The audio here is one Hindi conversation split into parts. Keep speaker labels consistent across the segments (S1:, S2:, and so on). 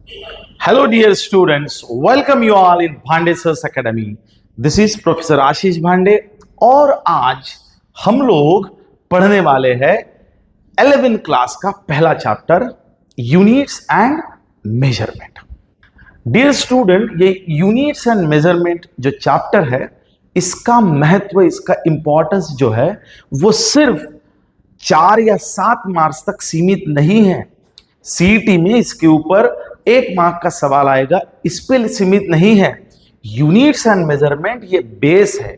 S1: Hello, dear students. Welcome you all in भांडे Sir's Academy. This is Professor आशीष भांडे और आज हम लोग पढ़ने वाले हैं 11th क्लास का पहला chapter units and measurement. Dear student, ये यूनिट्स एंड मेजरमेंट जो चैप्टर है, इसका महत्व, इसका इंपॉर्टेंस जो है वो सिर्फ 4 या 7 मार्क्स तक सीमित नहीं है। सीईटी में इसके ऊपर 1 मार्क का सवाल आएगा, इस पे सीमित नहीं है। यूनिट्स एंड मेजरमेंट ये बेस है,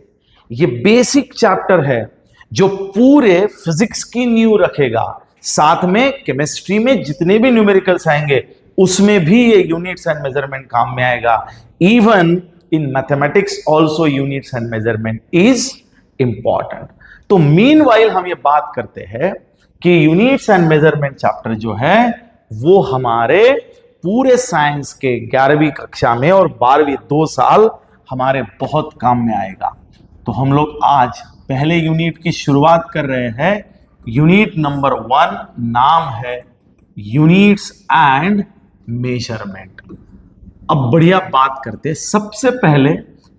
S1: ये बेसिक चैप्टर है जो पूरे फिजिक्स की नींव रखेगा। साथ में केमिस्ट्री में जितने भी न्यूमेरिकल्स आएंगे उसमें भी ये यूनिट्स एंड मेजरमेंट काम में आएगा। Even in mathematics also units and measurement is important. तो मीनवाइल हम ये बात करते हैं कि यूनिट्स एंड मेजरमेंट चैप्टर जो है वो हमारे पूरे साइंस के 11वीं कक्षा में और 12वीं 2 साल हमारे बहुत काम में आएगा। तो हम लोग आज पहले यूनिट की शुरुआत कर रहे हैं। यूनिट नंबर 1 नाम है यूनिट्स एंड मेजरमेंट। अब बढ़िया बात करते हैं। सबसे पहले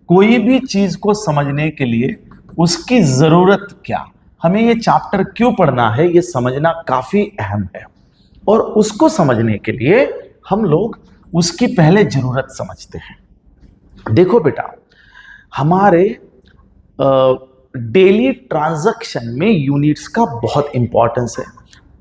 S1: कोई भी चीज को समझने के लिए उसकी जरूरत क्या, हमें ये चैप्टर क्यों पढ़ना है, ये समझना काफी अहम है। और उसको समझने के लिए हम लोग उसकी पहले जरूरत समझते हैं। देखो बेटा, हमारे डेली ट्रांजैक्शन में यूनिट्स का बहुत इंपॉर्टेंस है।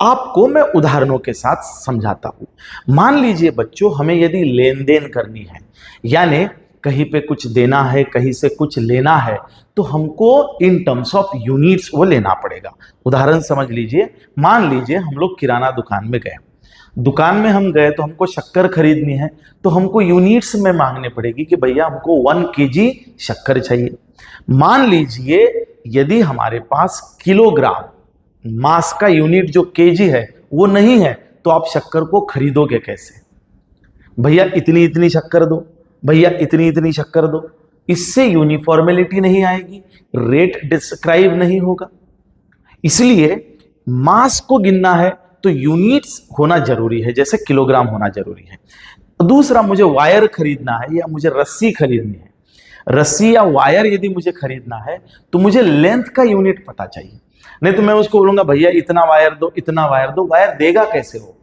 S1: आपको मैं उदाहरणों के साथ समझाता हूं। मान लीजिए बच्चों, हमें यदि लेन देन करनी है, यानी कहीं पे कुछ देना है, कहीं से कुछ लेना है, तो हमको इन टर्म्स ऑफ यूनिट्स वो लेना पड़ेगा। उदाहरण समझ लीजिए, मान लीजिए हम लोग किराना दुकान में गए। दुकान में हम गए तो हमको शक्कर खरीदनी है, तो हमको यूनिट्स में मांगने पड़ेगी कि भैया हमको 1 kg शक्कर चाहिए। मान लीजिए यदि हमारे पास किलोग्राम, मास का यूनिट जो केजी है वो नहीं है, तो आप शक्कर को खरीदोगे कैसे? भैया इतनी इतनी शक्कर दो, भैया इतनी इतनी शक्कर दो। इससे यूनिफॉर्मेलिटी नहीं आएगी, रेट डिस्क्राइब नहीं होगा। इसलिए मास को गिनना है तो यूनिट्स होना जरूरी है, जैसे किलोग्राम होना जरूरी है। दूसरा, मुझे वायर खरीदना है या मुझे रस्सी खरीदनी है। रस्सी या वायर यदि मुझे खरीदना है तो मुझे लेंथ का यूनिट पता चाहिए। नहीं तो मैं उसको बोलूंगा भैया इतना वायर दो, इतना वायर दो। वायर देगा कैसे वो?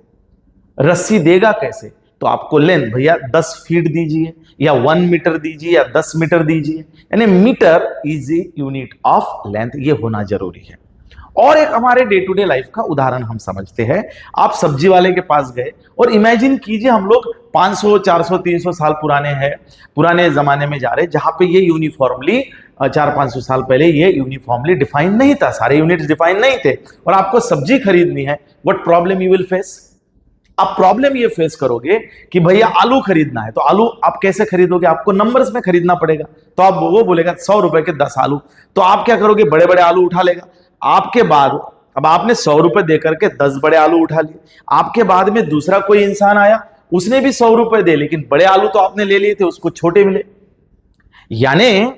S1: रस्सी देगा कैसे? तो आपको लेंथ, भैया 10 फीट दीजिए या 1 मीटर दीजिए या 10 मीटर दीजिए, यानी metre is unit of length, ये होना जरूरी है। और एक हमारे डे टू डे लाइफ का उदाहरण हम समझते हैं। आप सब्जी वाले के पास गए और इमेजिन कीजिए हम लोग 500, 400, 300 साल पुराने जमाने में जा रहे हैं, जहां पे ये यूनिफॉर्मली 400-500 साल पहले ये यूनिफॉर्मली डिफाइन नहीं था, सारे यूनिट्स डिफाइन नहीं थे, और आपको सब्जी खरीदनी है। What problem you will face? आप प्रॉब्लम ये फेस करोगे कि भैया आलू खरीदना है, तो आलू आप कैसे खरीदोगे? आपको नंबर्स में खरीदना पड़ेगा। तो आप वो बोलेगा 100 रुपए के 10 आलू, तो आप क्या करोगे? बड़े बड़े आलू उठा लेगा। आपके बाद अब आपने 100 रुपए देकर के 10 बड़े आलू उठा लिए। आपके बाद में दूसरा कोई इंसान आया, उसने भी 100 रुपए दे, लेकिन बड़े आलू तो आपने ले लिए थे, उसको छोटे मिले। यानी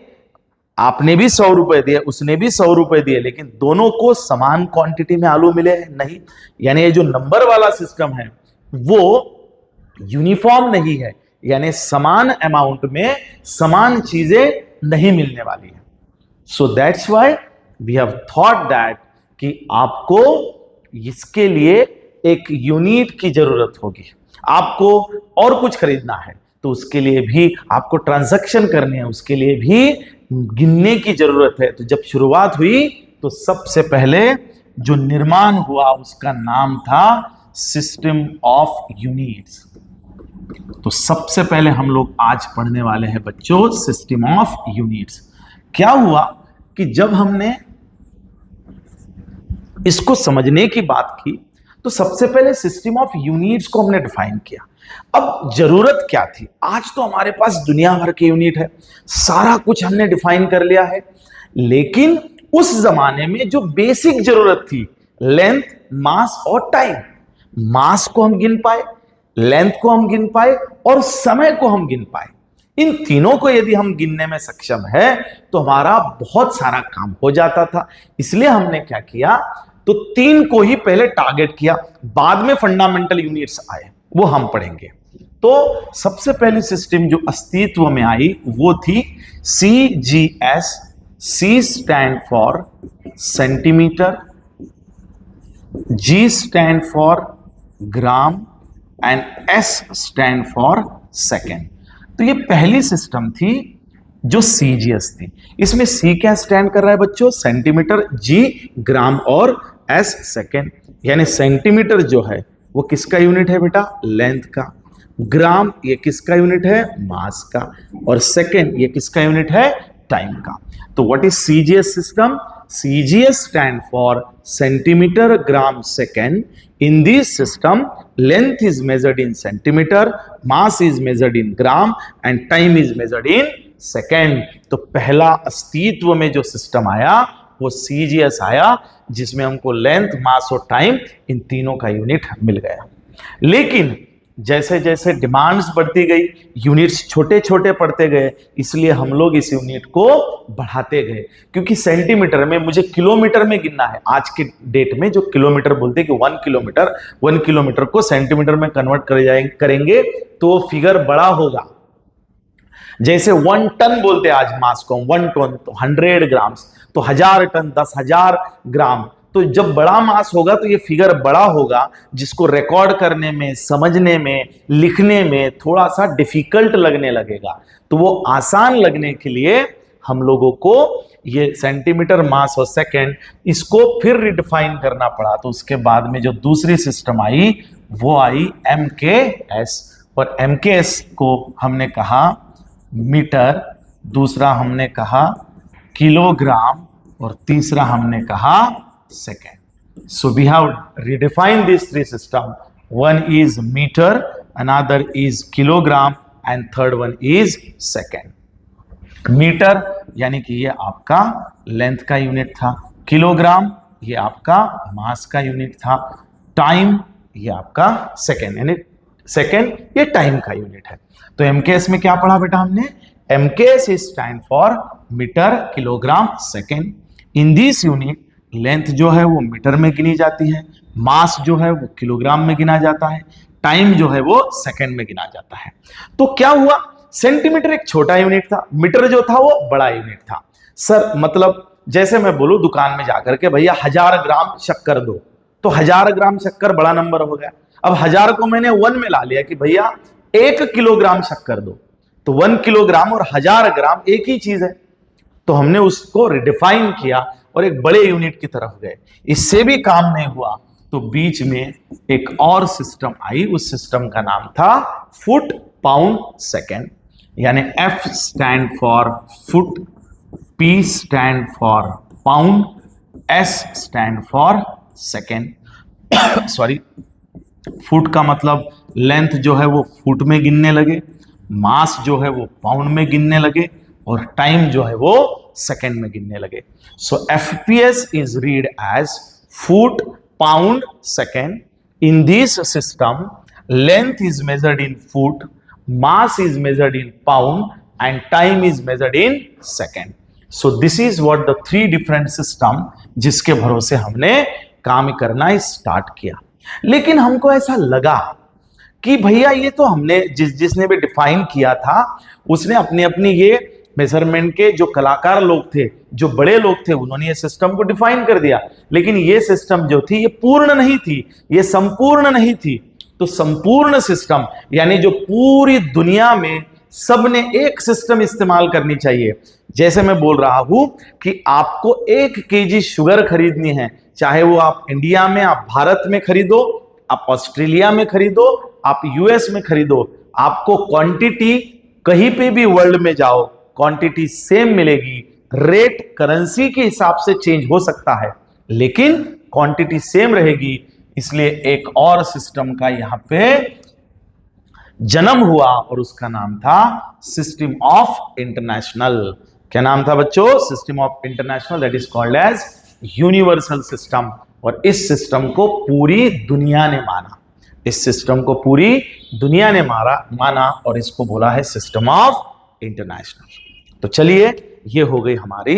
S1: आपने भी 100 रुपए दिए, उसने भी 100 रुपए दिए, लेकिन दोनों को समान क्वांटिटी में आलू मिले नहीं। यानी ये जो नंबर वाला सिस्टम है वो यूनिफॉर्म नहीं है, यानी समान अमाउंट में समान चीजें नहीं मिलने वाली है। So that's why we have thought that कि आपको इसके लिए एक यूनिट की जरूरत होगी। आपको और कुछ खरीदना है तो उसके लिए भी आपको ट्रांजैक्शन करनी है, उसके लिए भी गिनने की जरूरत है। तो जब शुरुआत हुई तो सबसे पहले जो निर्माण हुआ उसका नाम था सिस्टम ऑफ यूनिट्स। तो सबसे पहले हम लोग आज पढ़ने वाले हैं बच्चों सिस्टम ऑफ यूनिट्स। क्या हुआ कि जब हमने इसको समझने की बात की तो सबसे पहले सिस्टम ऑफ यूनिट्स को हमने डिफाइन किया। अब जरूरत क्या थी? आज तो हमारे पास दुनिया भर के यूनिट है, सारा कुछ हमने डिफाइन कर लिया है, लेकिन उस जमाने में जो बेसिक जरूरत थी, लेंथ, मास और टाइम। मास को हम गिन पाए, लेंथ को हम गिन पाए और समय को हम गिन पाए। इन तीनों को यदि हम गिनने में सक्षम है तो हमारा बहुत सारा काम हो जाता था। इसलिए हमने क्या किया, तो 3 को ही पहले टारगेट किया, बाद में फंडामेंटल यूनिट्स आए, वो हम पढ़ेंगे। तो सबसे पहली सिस्टम जो अस्तित्व में आई वो थी CGS। C stand for centimetre, G stand for gram and S stand for second. तो ये पहली सिस्टम थी जो CGS थी। इसमें C क्या स्टैंड कर रहा है बच्चों? सेंटीमीटर, G ग्राम और S सेकेंड। यानी सेंटीमीटर जो है वो किसका यूनिट है बेटा? लेंथ का। ग्राम ये किसका यूनिट है? मास का। और सेकेंड ये किसका यूनिट है? टाइम का। तो what is CGS system? CGS stand for centimeter, gram, second. In this system, length is measured in centimeter, mass is measured in gram, and time is measured in second. तो पहला अस्तित्व में जो सिस्टम आया वो CGS आया, जिसमें हमको लेंथ, मास और टाइम इन तीनों का यूनिट मिल गया। लेकिन जैसे जैसे डिमांड्स बढ़ती गई, यूनिट्स छोटे छोटे पड़ते गए, इसलिए हम लोग इस यूनिट को बढ़ाते गए। क्योंकि सेंटीमीटर में मुझे किलोमीटर में गिनना है। आज के डेट में जो किलोमीटर बोलते हैं कि 1 किलोमीटर को सेंटीमीटर में कन्वर्ट करेंगे तो फिगर बड़ा होगा। जैसे 1 टन बोलते हैं आज मास को, 1 टन तो 100 ग्राम्स, तो 1000 टन 10,000 ग्राम। तो जब बड़ा मास होगा तो ये फिगर बड़ा होगा, जिसको रिकॉर्ड करने में, समझने में, लिखने में थोड़ा सा डिफिकल्ट लगने लगेगा। तो वो आसान लगने के लिए हम लोगों को ये सेंटीमीटर, मास और सेकंड इसको फिर रिडिफाइन करना पड़ा। तो उसके बाद में जो दूसरी सिस्टम आई वो आई MKS। और MKS को हमने कहा मीटर, दूसरा हमने कहा किलोग्राम और तीसरा हमने कहा second. So we have redefined these three systems. One is meter, another is kilogram, and third one is second. Metre यानी कि ये आपका लेंथ का यूनिट था, किलोग्राम ये आपका मास का यूनिट था, टाइम ये आपका सेकेंड, यानी सेकेंड ये टाइम का यूनिट है। तो MKS में क्या पढ़ा बेटा हमने? MKS is stand for metre, kilogram, second. In this unit length जो है वो मीटर में गिनी जाती है, मास जो है वो किलोग्राम में गिना जाता है, टाइम जो है वो सेकंड में गिना जाता है। तो क्या हुआ? सेंटीमीटर एक छोटा यूनिट था, मीटर जो था वो बड़ा यूनिट था। सर मतलब जैसे मैं बोलूं दुकान में जाकर के भैया 1000 ग्राम शक्कर दो, तो 1000 ग्राम शक्कर बड़ा नंबर हो गया। अब 1000 को मैंने 1 में ला लिया कि भैया 1 किलोग्राम शक्कर दो, तो 1 किलोग्राम और 1000 ग्राम एक ही चीज है। तो हमने उसको रिडिफाइन किया और एक बड़े यूनिट की तरफ गए। इससे भी काम नहीं हुआ तो बीच में एक और सिस्टम आई, उस सिस्टम का नाम था फुट, पाउंड, सेकेंड। यानी F stand for foot, P stand for pound, S stand for second. Sorry, foot का मतलब लेंथ जो है वो फुट में गिनने लगे, मास जो है वो पाउंड में गिनने लगे और टाइम जो है वो सेकेंड में गिनने लगे। सो FPS is read as foot, pound, second. In this system, length is measured in foot, mass is measured in pound, and time is measured in second. So this is what the 3 different system जिसके भरोसे हमने काम करना स्टार्ट किया। लेकिन हमको ऐसा लगा कि भैया ये तो हमने जिसने भी डिफाइन किया था उसने अपनी अपनी ये मेजरमेंट के जो कलाकार लोग थे, जो बड़े लोग थे, उन्होंने ये सिस्टम को डिफाइन कर दिया। लेकिन ये सिस्टम जो थी ये पूर्ण नहीं थी, ये संपूर्ण नहीं थी। तो संपूर्ण सिस्टम यानी जो पूरी दुनिया में सबने एक सिस्टम इस्तेमाल करनी चाहिए। जैसे मैं बोल रहा हूं कि आपको 1 केजी शुगर खरीदनी है, चाहे वो आप इंडिया में, आप भारत में खरीदो, आप ऑस्ट्रेलिया में खरीदो, आप US में खरीदो, आपको क्वांटिटी कहीं पे भी वर्ल्ड में जाओ क्वांटिटी सेम मिलेगी। रेट करेंसी के हिसाब से चेंज हो सकता है लेकिन क्वांटिटी सेम रहेगी। इसलिए एक और सिस्टम का यहां पे जन्म हुआ और उसका नाम था सिस्टम ऑफ इंटरनेशनल। क्या नाम था बच्चों? System of international, that is called as universal system. और इस सिस्टम को पूरी दुनिया ने माना, इस सिस्टम को पूरी दुनिया ने माना और इसको बोला है सिस्टम ऑफ इंटरनेशनल। तो चलिए, ये हो गई हमारी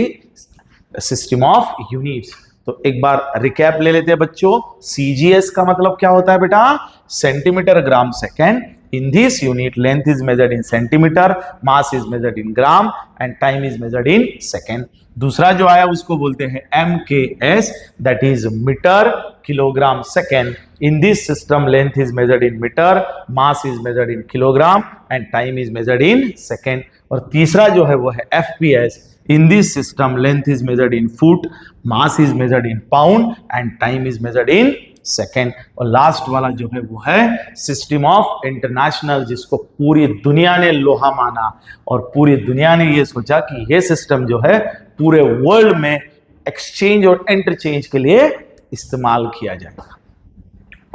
S1: सिस्टम ऑफ यूनिट्स। तो एक बार रिकैप ले लेते हैं बच्चों। CGS का मतलब क्या होता है बेटा? Centimetre gram second. In this unit length is measured in centimetre, mass is measured in gram and time is measured in second. दूसरा जो आया उसको बोलते हैं MKS, that is metre kilogram second. In this system length is measured in metre, mass is measured in kilogram and time is measured in second. और तीसरा जो है वो है FPS। In this system, length is measured in foot, mass is measured in pound, and time is measured in second. और लास्ट वाला जो है वो है सिस्टम ऑफ इंटरनेशनल, जिसको पूरी दुनिया ने लोहा माना और पूरी दुनिया ने ये सोचा कि ये सिस्टम जो है पूरे वर्ल्ड में एक्सचेंज और इंटरचेंज के लिए इस्तेमाल किया जाएगा।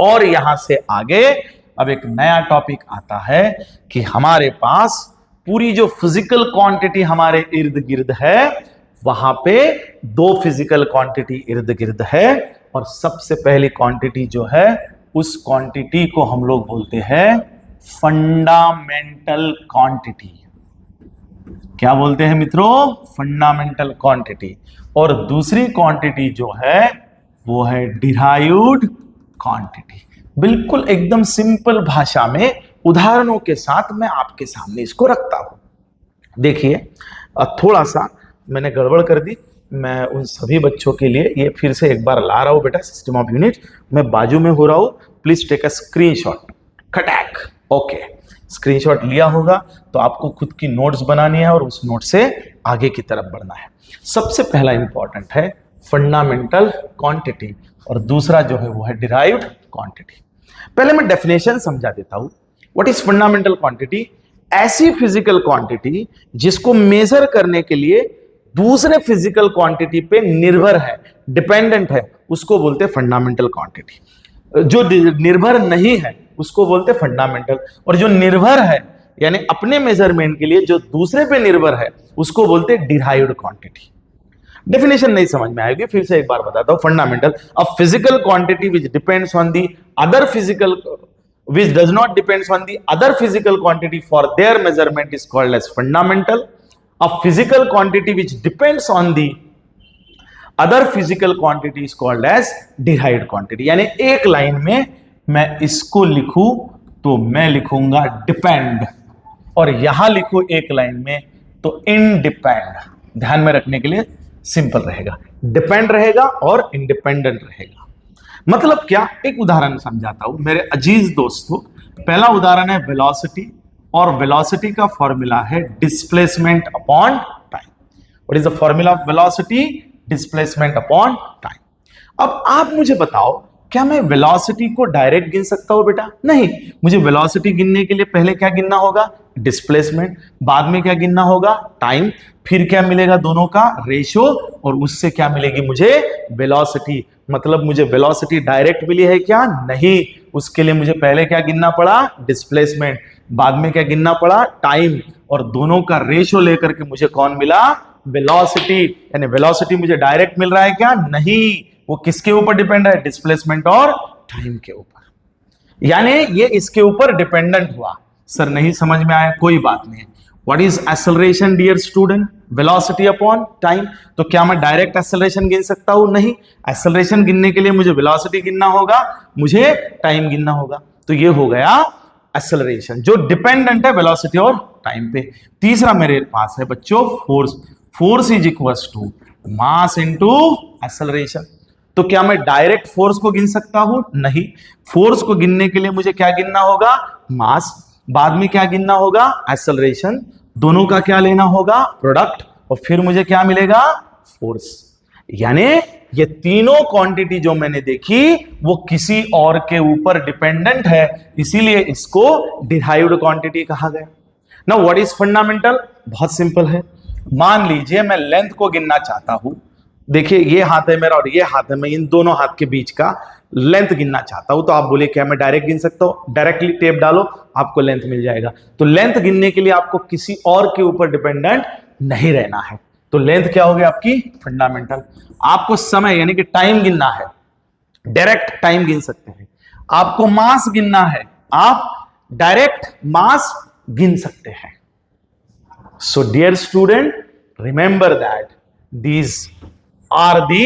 S1: और यहां से आगे अब एक नया टॉपिक आता है कि हमारे पास पूरी जो फिजिकल क्वांटिटी हमारे इर्द गिर्द है, वहां पे दो फिजिकल क्वांटिटी इर्द गिर्द है। और सबसे पहली क्वांटिटी जो है उस क्वांटिटी को हम लोग बोलते हैं फंडामेंटल क्वांटिटी। क्या बोलते हैं मित्रों? Fundamental quantity. और दूसरी क्वांटिटी जो है वो है डिराइव्ड क्वांटिटी। बिल्कुल एकदम सिंपल भाषा में उदाहरणों के साथ मैं आपके सामने इसको रखता हूं। देखिए, थोड़ा सा मैंने गड़बड़ कर दी। मैं उन सभी बच्चों के लिए ये फिर से एक बार ला रहा हूं बेटा। सिस्टम ऑफ यूनिट मैं बाजू में हो रहा हूं, प्लीज टेक अ स्क्रीनशॉट। खटैक। ओके, स्क्रीनशॉट लिया होगा तो आपको खुद की नोट्स बनानी है और उस नोट से आगे की तरफ बढ़ना है। सबसे पहला इंपॉर्टेंट है फंडामेंटल क्वांटिटी और दूसरा जो है वो है डिराइव्ड क्वांटिटी। पहले मैं डेफिनेशन समझा देता हूं। What is fundamental quantity? ऐसी फिजिकल क्वांटिटी जिसको मेजर करने के लिए दूसरे फिजिकल क्वांटिटी पे निर्भर है, डिपेंडेंट है, उसको बोलते हैं फंडामेंटल क्वांटिटी। जो निर्भर नहीं है उसको बोलते हैं फंडामेंटल, और जो निर्भर है यानी अपने मेजरमेंट के लिए जो दूसरे पे निर्भर है उसको बोलते हैं डिराइव्ड क्वांटिटी। डेफिनेशन नहीं समझ में आएगी, फिर से एक बार बताता हूं। Fundamental, a physical quantity which depends on the other physical which does not depends on the other physical quantity for their measurement is called as fundamental. A physical quantity which depends on the other physical quantity is called as derived quantity. यानी एक लाइन में मैं इसको लिखूं तो मैं लिखूंगा डिपेंड, और यहां लिखूं एक लाइन में तो इंडिपेंड। ध्यान में रखने के लिए सिंपल रहेगा, डिपेंड रहेगा और इंडिपेंडेंट रहेगा। मतलब क्या? एक उदाहरण समझाता हूं मेरे अजीज दोस्तों। पहला उदाहरण है वेलोसिटी, और वेलोसिटी का फॉर्मूला है displacement upon time. What is the formula of velocity? Displacement upon time. अब आप मुझे बताओ, क्या मैं वेलोसिटी को डायरेक्ट गिन सकता हूं बेटा? नहीं। मुझे वेलोसिटी गिनने के लिए पहले क्या गिनना होगा? डिस्प्लेसमेंट। बाद में क्या गिनना होगा? टाइम। फिर क्या मिलेगा? दोनों का रेशियो, और उससे क्या मिलेगी मुझे? वेलोसिटी। मतलब मुझे वेलोसिटी डायरेक्ट मिली है क्या? नहीं। उसके लिए मुझे पहले क्या गिनना पड़ा? डिस्प्लेसमेंट। बाद में क्या गिनना पड़ा? टाइम। और दोनों का रेशियो लेकर के मुझे कौन मिला? वेलोसिटी। यानी वेलोसिटी मुझे डायरेक्ट मिल रहा है क्या? नहीं। वो किसके ऊपर डिपेंड है? डिस्प्लेसमेंट और टाइम के ऊपर। यानी ये इसके ऊपर डिपेंडेंट हुआ। सर नहीं समझ में आया, कोई बात नहीं। What is acceleration dear student? Velocity upon time. तो क्या मैं डायरेक्ट एक्सेलरेशन गिन सकता हूं? नहीं। एक्सेलरेशन गिनने के लिए मुझे वेलोसिटी गिनना होगा, मुझे टाइम गिनना होगा। तो ये हो गया एक्सेलरेशन, जो डिपेंडेंट है वेलोसिटी और टाइम पे। तीसरा मेरे पास है बच्चों force. Force is equals to mass into acceleration. तो क्या मैं डायरेक्ट फोर्स को गिन सकता हूं? नहीं। फोर्स को गिनने के लिए मुझे क्या गिनना होगा? मास। बाद में क्या गिनना होगा? एक्सेलरेशन। दोनों का क्या लेना होगा? प्रोडक्ट। और फिर मुझे क्या मिलेगा? फोर्स। यानी ये तीनों क्वांटिटी जो मैंने देखी वो किसी और के ऊपर डिपेंडेंट है, इसीलिए इसको डिराइव्ड क्वांटिटी कहा गया। Now what is fundamental? बहुत सिंपल है। मान लीजिए मैं लेंथ को गिनना चाहता हूं। देखिए, ये हाथ है मेरा और ये हाथ है, मैं इन दोनों हाथ के बीच का लेंथ गिनना चाहता हूं। तो आप बोले क्या मैं डायरेक्ट गिन सकता हूं? डायरेक्टली टेप डालो, आपको लेंथ मिल जाएगा। तो लेंथ गिनने के लिए आपको किसी और के ऊपर डिपेंडेंट नहीं रहना है। तो लेंथ क्या होगी आपकी? फंडामेंटल। आपको समय यानी कि टाइम गिनना है, डायरेक्ट टाइम गिन सकते हैं। आपको मास गिनना है, आप डायरेक्ट मास गिन सकते हैं। So dear student, remember that these are the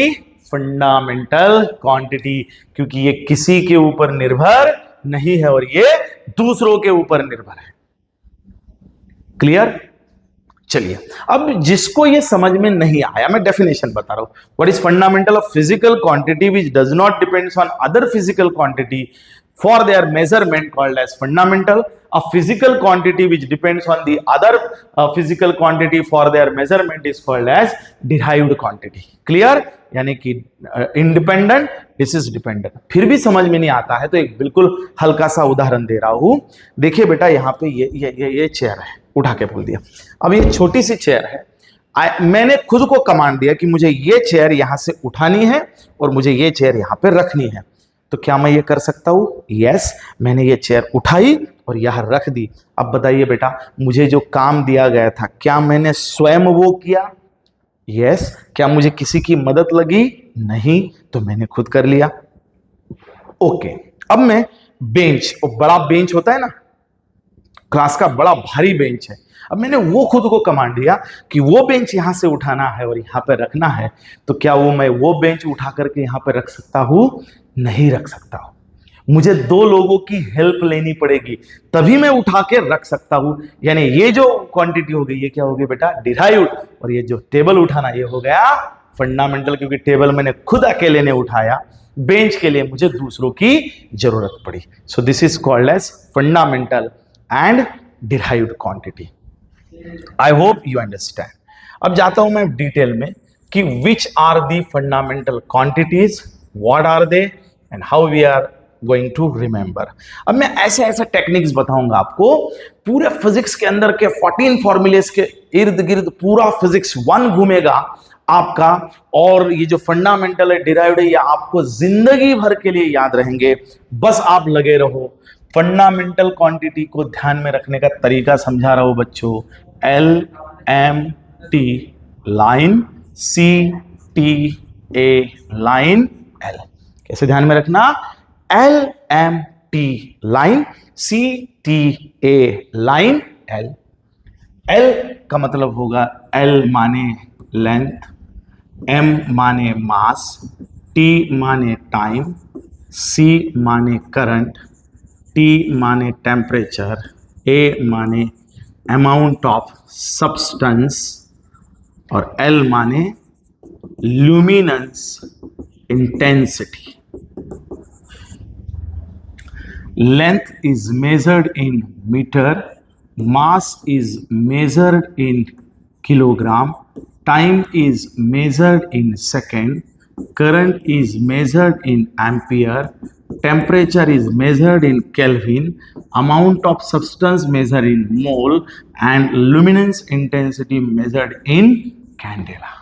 S1: fundamental quantity, क्योंकि ये किसी के ऊपर निर्भर नहीं है और ये दूसरों के ऊपर निर्भर है। क्लियर? चलिए, अब जिसको ये समझ में नहीं आया, मैं डेफिनेशन बता रहा हूं। What is fundamental of physical quantity which does not depends on other physical quantity for their measurement called as fundamental. A physical quantity which depends on the other physical quantity for their measurement is called as derived quantity. Clear? यानी कि independent, this is dependent। फिर भी समझ में नहीं आता है तो एक बिल्कुल हल्का सा उदाहरण दे रहा हूं। देखिए बेटा, यहाँ पे ये चेयर है, उठा के बोल दिया। अब ये छोटी सी चेयर है, मैंने खुद को कमांड दिया कि मुझे ये चेयर यहां से उठानी है और मुझे ये चेयर यहां पे रखनी है। तो क्या मैं ये कर सकता हूं? यस, मैंने ये चेयर उठाई और यहां रख दी। अब बताइए बेटा, मुझे जो काम दिया गया था क्या मैंने स्वयं वो किया? यस। क्या मुझे किसी की मदद लगी? नहीं, तो मैंने खुद कर लिया। ओके, अब मैं बेंच, और बड़ा बेंच होता है ना, क्लास का बड़ा भारी बेंच है, अब मैंने वो खुद को कमांड दिया कि वो बेंच यहां से उठाना है और यहां पे रखना है। तो क्या मैं वो बेंच उठा करके यहां पे रख सकता हूं? नहीं रख सकता हूं। मुझे दो लोगों की हेल्प लेनी पड़ेगी, तभी मैं उठा के रख सकता हूं। यानी ये जो क्वांटिटी हो गई, ये क्या हो गई बेटा? डिराइव्ड। और ये जो टेबल उठाना, ये हो गया फंडामेंटल, क्योंकि टेबल मैंने खुद अकेले ने उठाया, बेंच के लिए मुझे दूसरों की जरूरत पड़ी। So this is called as fundamental and derived quantity. I hope you understand. अब जाता हूं मैं डिटेल में कि which are the fundamental quantities, what are they and how we are going to remember. अब मैं ऐसे ऐसे टेक्निक्स बताऊंगा आपको, पूरे फिजिक्स के अंदर के 14 फॉर्मूलेस के इर्द गिर्द पूरा फिजिक्स 1 घूमेगा आपका, और ये जो फंडामेंटल है, डिराइव्ड है, ये आपको जिंदगी भर के लिए याद रहेंगे। बस आप लगे रहो। फंडामेंटल क्वांटिटी को ध्यान में रखने का तरीका समझा रहा हूं बच्चों। LMT line, CTA line, L। कैसे ध्यान में रखना? LMT line, CTA line, L। L का मतलब होगा, L माने लेंथ, M माने मास, T माने टाइम, C माने करंट, T माने टेम्परेचर, A माने अमाउंट ऑफ सब्सटेंस और L माने luminance intensity. Length is measured in meter, mass is measured in kilogram, time is measured in second, current is measured in ampere, temperature is measured in Kelvin, amount of substance measured in mole, and luminance intensity measured in candela.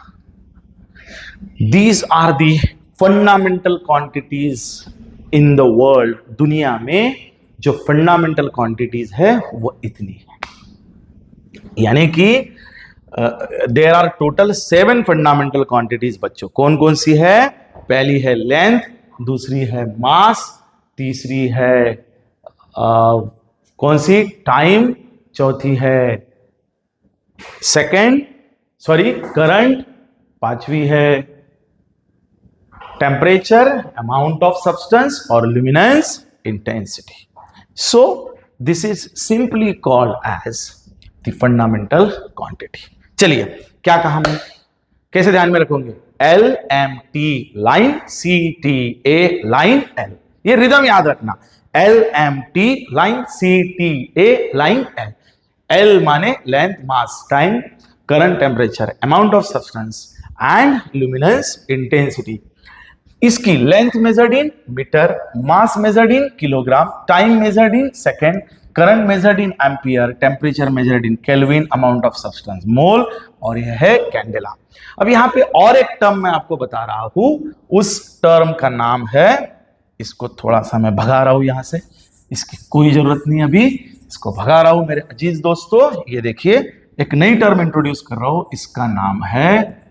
S1: These are the fundamental quantities in the world। दुनिया में जो फंडामेंटल क्वांटिटीज है वो इतनी है। यानी कि there are total 7 fundamental quantities बच्चों। कौन कौन सी है? पहली है लेंथ, दूसरी है मास, तीसरी है कौन सी? टाइम, चौथी है करंट, पांचवी है टेम्परेचर, अमाउंट ऑफ सब्सटेंस और luminance intensity. So this is simply called as the fundamental quantity. चलिए, क्या कहा मैं, कैसे ध्यान में रखोगे? LMT line, CTA line, L। ये रिदम याद रखना, LMT line, CTA line, L। L माने length, mass, time, current, temperature, amount of substance and luminance intensity. इसकी length measured in metre, mass measured in kilogram, time measured in second, current measured in ampere, temperature measured in kelvin, amount of substance mole, और यह है कैंडेला। अब यहां पे और एक टर्म मैं आपको बता रहा हूं, उस टर्म का नाम है, इसको थोड़ा सा मैं भगा रहा हूं यहां से, इसकी कोई जरूरत नहीं अभी, इसको भगा रहा हूं मेरे अजीज दोस्तों। ये देखिए, एक नई टर्म इंट्रोड्यूस कर रहा हूं, इसका नाम है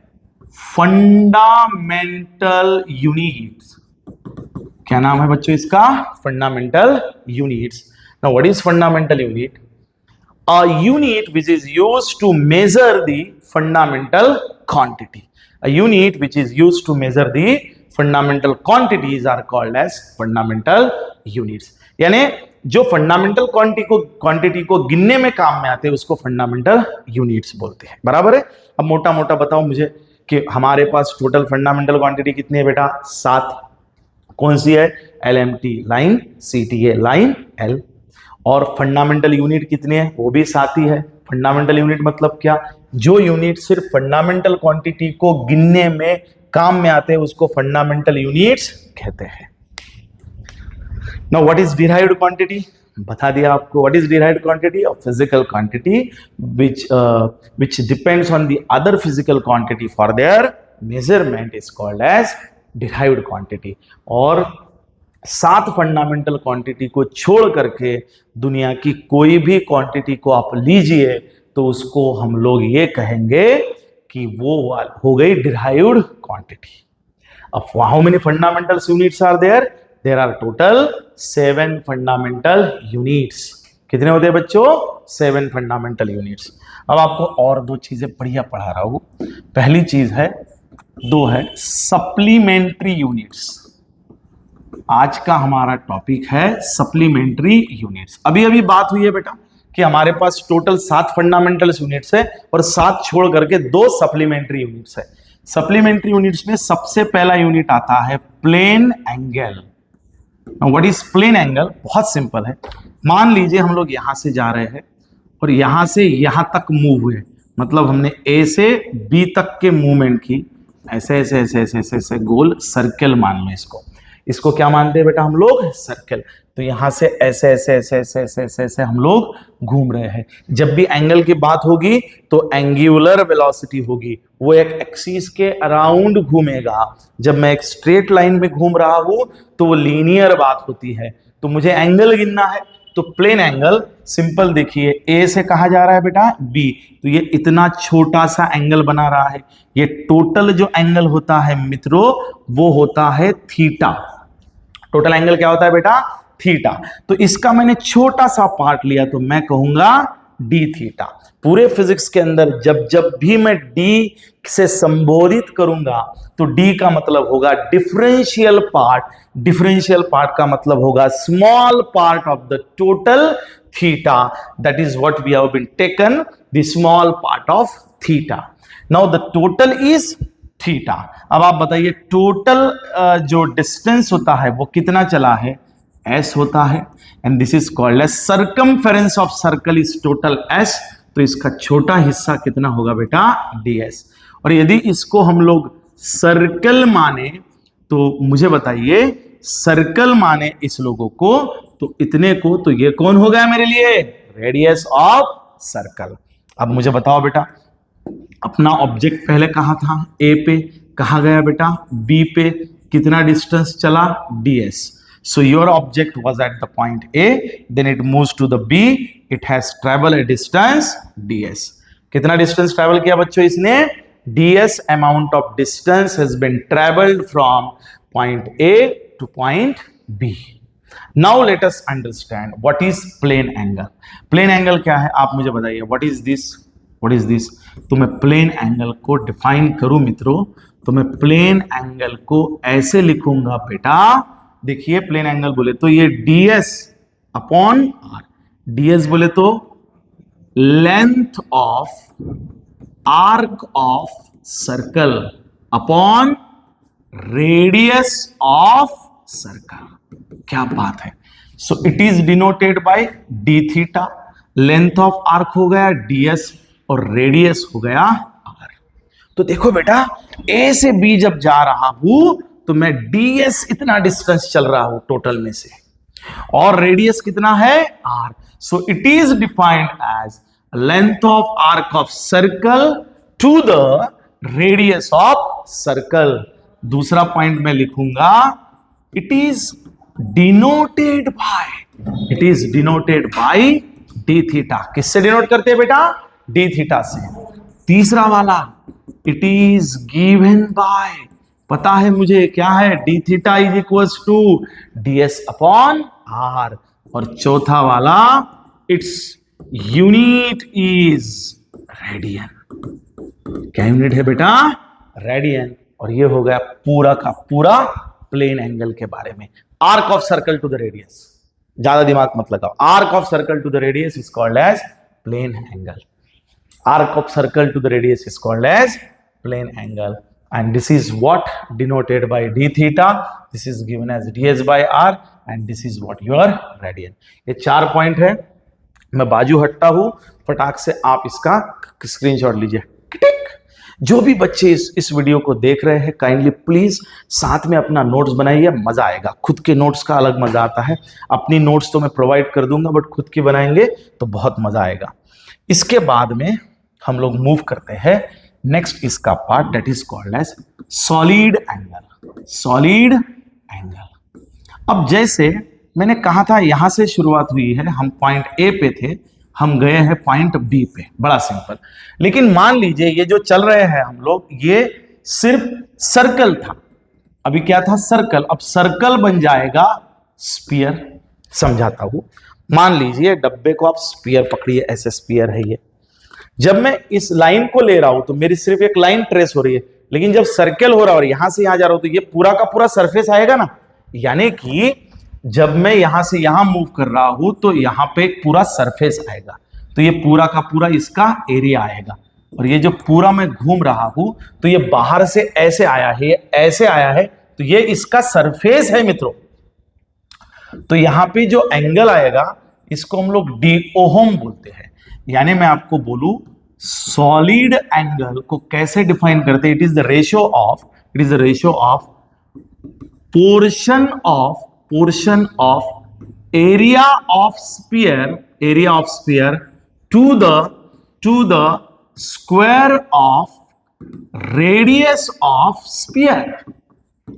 S1: फंडामेंटल यूनिट्स। क्या नाम है बच्चों इसका? Fundamental units. Now what is fundamental unit? A unit which is used to measure the fundamental quantity। A unit which is used to measure the fundamental quantities are called as fundamental units. यानी जो फंडामेंटल क्वांटिटी को गिनने में काम में आते हैं उसको फंडामेंटल यूनिट्स बोलते हैं। बराबर है। अब मोटा मोटा बताओ मुझे कि हमारे पास टोटल फंडामेंटल क्वांटिटी कितनी है बेटा? 7। कौन सी है? LMT line, CTA line, L। और फंडामेंटल यूनिट कितनी है? वो भी 7 ही है। फंडामेंटल यूनिट मतलब क्या? जो यूनिट सिर्फ फंडामेंटल क्वांटिटी को गिनने में काम में आते हैं उसको फंडामेंटल यूनिट्स कहते हैं। Now what is derived quantity? बता दिया आपको। What is derived quantity? Of physical quantity which depends on the other physical quantity for their measurement is called as derived quantity। और 7 फंडामेंटल क्वांटिटी को छोड़ करके दुनिया की कोई भी क्वांटिटी को आप लीजिए तो उसको हम लोग ये कहेंगे कि वो हो गई डिराइव्ड क्वांटिटी। अब how many fundamental units are there? There are total 7 fundamental units. कितने होते हैं बच्चों? 7 फंडामेंटल यूनिट्स। अब आपको और 2 चीजें बढ़िया पढ़ा रहा हूं। पहली चीज है, 2 है सप्लीमेंट्री यूनिट्स। आज का हमारा टॉपिक है सप्लीमेंट्री यूनिट्स। अभी अभी बात हुई है बेटा कि हमारे पास टोटल 7 फंडामेंटल यूनिट्स है और 7 छोड़ करके 2 सप्लीमेंट्री यूनिट्स है। सप्लीमेंट्री यूनिट्स में सबसे पहला यूनिट आता है plane angle. What is plane angle? बहुत सिंपल है। मान लीजिए हम लोग यहां से जा रहे हैं और यहां से यहां तक मूव हुए, मतलब हमने A से B तक के मूवमेंट की, ऐसे ऐसे ऐसे ऐसे ऐसे ऐसे गोल सर्कल मान लो इसको क्या मानते हैं बेटा हम लोग? सर्कल। तो यहां से ऐसे ऐसे ऐसे ऐसे ऐसे ऐसे ऐसे हम लोग घूम रहे हैं। जब भी एंगल की बात होगी तो एंगुलर वेलोसिटी होगी, वो एक एक्सिस के अराउंड घूमेगा। जब मैं एक स्ट्रेट लाइन में घूम रहा हूं तो वो लीनियर बात होती है। तो मुझे एंगल गिनना है तो प्लेन एंगल सिंपल देखिए, A से कहा जा रहा है बेटा B, तो ये इतना छोटा सा एंगल बना रहा है। ये टोटल जो एंगल होता है मित्रों वो होता है थीटा। टोटल एंगल क्या होता है बेटा? थीटा। तो इसका मैंने छोटा सा पार्ट लिया तो मैं कहूंगा डी थीटा। पूरे फिजिक्स के अंदर जब भी मैं डी से संबोधित करूंगा तो डी का मतलब होगा डिफरेंशियल पार्ट। डिफरेंशियल पार्ट का मतलब होगा small part of the total theta. That is what we have been taken, the small part of theta. Now the total is theta. अब आप बताइए टोटल जो डिस्टेंस होता है वो कितना चला है? S होता है। And this is called as circumference of circle is total S। तो इसका छोटा हिस्सा कितना होगा बेटा? ds। और यदि इसको हम लोग सर्कल माने तो मुझे बताइए, सर्कल माने इस लोगों को तो इतने को, तो ये कौन हो गया मेरे लिए? Radius of circle. अब मुझे बताओ बेटा, अपना ऑब्जेक्ट पहले कहाँ था? A पे। कहाँ गया बेटा? B पे। कितना डिस्टेंस चला? ds। So your object was at the point A, then it moves to the B, it has traveled a distance ds। कितना डिस्टेंस ट्रेवल किया बच्चों इसने? ds amount of distance has been traveled from point A to point B। Now let us understand what is plane angle। plane angle क्या है आप मुझे बताइए। what is this? what is this? तो मैं प्लेन एंगल को डिफाइन करूं मित्रों तो मैं प्लेन एंगल को ऐसे लिखूंगा बेटा, देखिए प्लेन एंगल बोले तो ये ds अपॉन r। ds बोले तो length of arc of circle upon radius of circle. क्या बात है। सो it is denoted bye d theta. Length of arc हो गया ds और रेडियस हो गया r। तो देखो बेटा A से B जब जा रहा हूं तो मैं ds इतना डिस्टेंस चल रहा हूं टोटल में से, और रेडियस कितना है? r। So it is defined as length of arc of circle to the radius of circle. दूसरा पॉइंट मैं लिखूंगा it is denoted by d theta. किससे डिनोट करते हैं बेटा? डी थीटा से। तीसरा वाला इट इज गिवन बाय, पता है मुझे क्या है? D theta is equals to ds upon r। और चौथा वाला इट्स यूनिट इज रेडियन। क्या यूनिट है बेटा? रेडियन, और ये हो गया पूरा का पूरा प्लेन एंगल के बारे में। Arc of circle to the radius, ज्यादा दिमाग मत लगाओ, arc of circle to the radius is called as plane angle. Arc of circle to the radius is called as plane angle, and this is what denoted by d theta, this is given as ds by r, and this is what your radian। ये 4 पॉइंट है, मैं बाजू हटता हूं, फटाक से आप इसका स्क्रीनशॉट लीजिए। टिक। जो भी बच्चे इस वीडियो को देख रहे हैं, काइंडली प्लीज साथ में अपना नोट्स बनाइए, मजा आएगा। खुद के नोट्स का अलग मजा आता है, अपनी नोट्स तो मैं प्रोवाइड कर दूंगा, बट खुद की बनाएंगे तो बहुत मजा आएगा। इसके बाद में हम लोग मूव करते हैं नेक्स्ट इसका part, that is called as solid angle. Solid angle, अब जैसे मैंने कहा था यहां से शुरुआत हुई है, हम पॉइंट ए पे थे, हम गए हैं पॉइंट बी पे, बड़ा सिंपल। लेकिन मान लीजिए ये जो चल रहे हैं हम लोग, ये सिर्फ सर्कल था, अभी क्या था, सर्कल। अब सर्कल बन जाएगा स्फीयर। समझाता हूं, मान लीजिए डब्बे को आप स्फीयर पकड़िए, ऐसे स्फीयर है ये। जब मैं इस लाइन को ले रहा हूं तो मेरी सिर्फ एक लाइन ट्रेस हो रही है, लेकिन जब सर्कल हो रहा है और यहां से यहां जा रहा हूं तो ये पूरा का पूरा सरफेस आएगा ना। यानी कि जब मैं यहां से यहां मूव कर रहा हूं तो यहां पे एक पूरा सरफेस आएगा, तो ये पूरा का पूरा इसका एरिया आएगा। और ये जो पूरा मैं घूम रहा हूं तो ये बाहर से ऐसे आया है, ऐसे आया है, तो ये इसका सरफेस है मित्रों। तो यहां पे जो एंगल आएगा इसको हम लोग डी ओहम बोलते हैं। यानी मैं आपको बोलूं सॉलिड एंगल को कैसे डिफाइन करते हैं, it is the ratio of portion of area of sphere to the square of radius of sphere,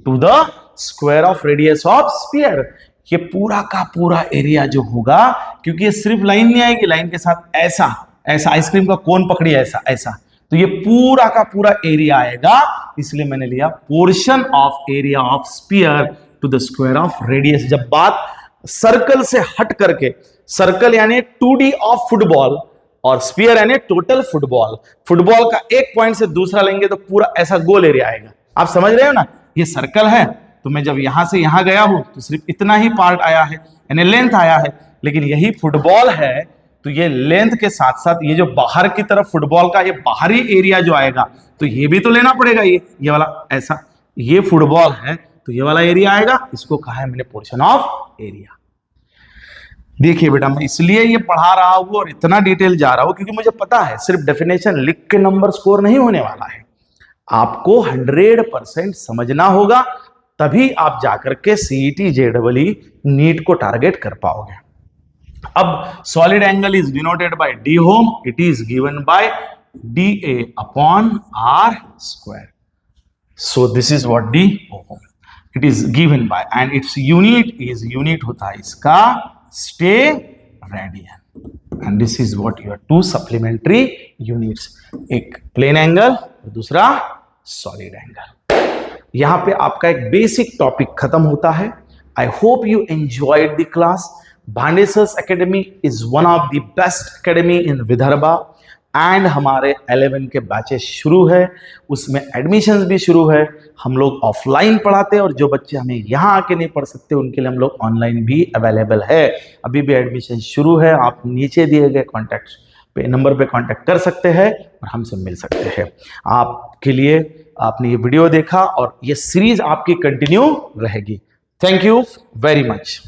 S1: to the square of radius of sphere. ये पूरा का पूरा एरिया जो होगा, क्योंकि ये सिर्फ लाइन नहीं आएगी, लाइन के साथ ऐसा ऐसा आइसक्रीम का कोन पकड़िए, ऐसा ऐसा, तो ये पूरा का पूरा एरिया आएगा। इसलिए मैंने लिया portion of area of sphere to the square of radius. जब बात सर्कल से हट करके, सर्कल यानी 2D ऑफ फुटबॉल और स्फीयर यानी टोटल फुटबॉल, फुटबॉल का एक पॉइंट से दूसरा लेंगे तो पूरा ऐसा गोल एरिया आएगा। आप समझ रहे हो ना, ये सर्कल है, तो मैं जब यहां से यहां गया हूं तो सिर्फ इतना ही पार्ट आया है, यानी लेंथ आया है। लेकिन यही फुटबॉल है, तो ये लेंथ के साथ साथ ये जो बाहर की तरफ फुटबॉल का ये बाहरी एरिया जो आएगा, तो ये भी तो लेना पड़ेगा। ये वाला ऐसा, ये फुटबॉल है तो ये वाला एरिया आएगा, इसको कहा है मैंने पोर्शन ऑफ एरिया। देखिए बेटा, मैं इसलिए ये पढ़ा रहा हूं और इतना डिटेल जा रहा हूं क्योंकि मुझे पता है सिर्फ डेफिनेशन लिख के नंबर स्कोर नहीं होने वाला है, आपको 100% समझना होगा, तभी आप जाकर के सीईटी जेईई नीट को टारगेट कर पाओगे। अब solid angle is denoted by D home, it is given by DA upon R square. So this is what D home it is given by, and its unit होता है इसका stay radian, and this is what your 2 supplementary units, एक प्लेन एंगल और दूसरा सॉलिड एंगल। यहां पे आपका एक बेसिक टॉपिक खत्म होता है। I hope you enjoyed the class. भांडेसर्स academy is one of the best academy in Vidarbha, and हमारे 11 के बैचेस शुरू है, उसमें एडमिशन्स भी शुरू है। हम लोग ऑफलाइन पढ़ाते हैं और जो बच्चे हमें यहाँ आके नहीं पढ़ सकते उनके लिए हम लोग ऑनलाइन भी अवेलेबल है। अभी भी एडमिशन शुरू है, आप नीचे दिए गए कॉन्टैक्ट पे नंबर पे कांटेक्ट कर सकते हैं और हमसे मिल सकते हैं। आपके लिए आपने ये वीडियो देखा और ये सीरीज आपकी कंटिन्यू रहेगी। Thank you very much.